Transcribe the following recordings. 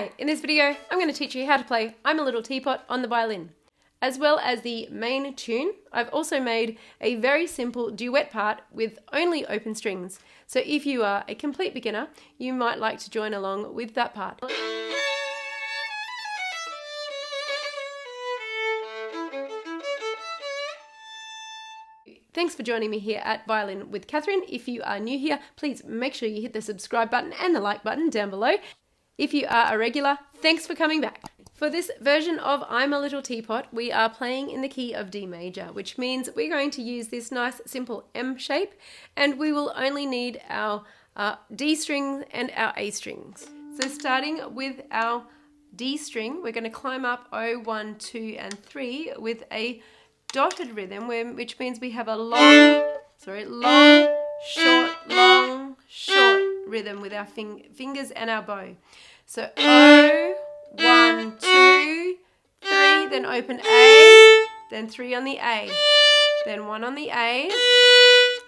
Hi, in this video I'm going to teach you how to play I'm a Little Teapot on the violin. As well as the main tune, I've also made a very simple duet part with only open strings. So if you are a complete beginner, you might like to join along with that part. Thanks for joining me here at Violin with Catherine. If you are new here, please make sure you hit the subscribe button and the like button down below. If you are a regular, thanks for coming back. For this version of I'm a Little Teapot, we are playing in the key of D major, which means we're going to use this nice simple M shape, and we will only need our D strings and our A strings. So starting with our D string, we're going to climb up O, 1, 2, and 3 with a dotted rhythm, which means we have a long, short rhythm with our fingers and our bow. So O, 1, 2, 3, then open A, then 3 on the A, then 1 on the A,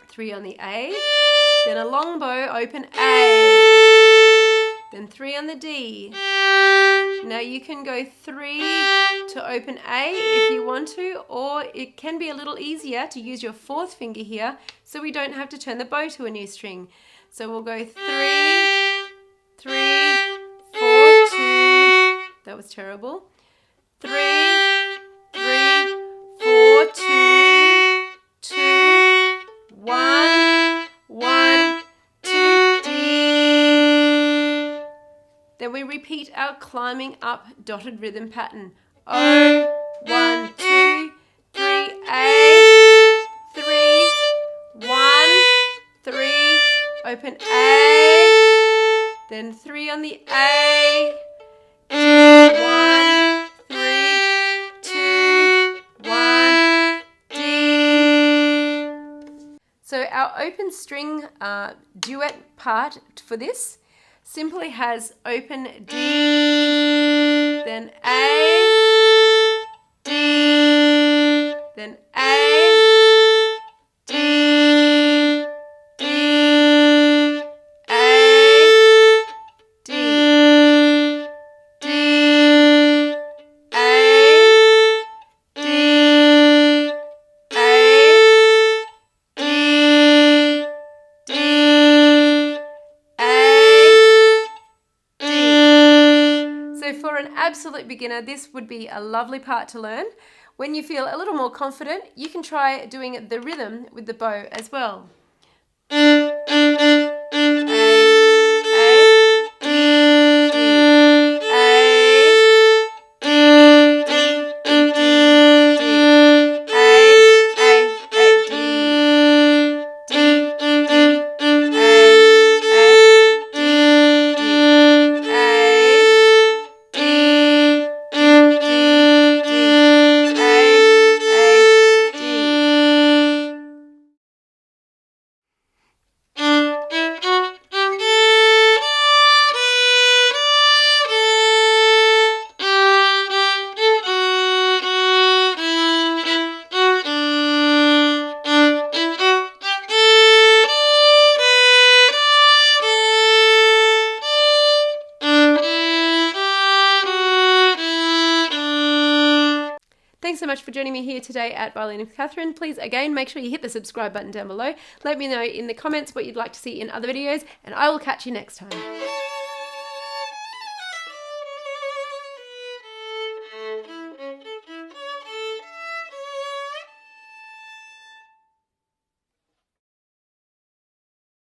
3 on the A, then a long bow, open A, then 3 on the D. Now you can go 3 to open A if you want to, or it can be a little easier to use your fourth finger here so we don't have to turn the bow to a new string. So we'll go 3, 3, 4, 2, that was terrible, 3, 3, 4, 2, 2, 1, 1, 2, D. Then we repeat our climbing up dotted rhythm pattern. O, 1, 2, 3, A, 3, 1, 3, open A, then 3 on the A, 1, 3, 2, 1, D. So our open string duet part for this simply has open D, then A, D, then A, D, D, A, D, D, A, D, A, D, D, A. So for an absolute beginner, this would be a lovely part to learn. When you feel a little more confident, you can try doing the rhythm with the bow as well. Thanks so much for joining me here today at Violining with Catherine. Please, again, make sure you hit the subscribe button down below. Let me know in the comments what you'd like to see in other videos, and I will catch you next time.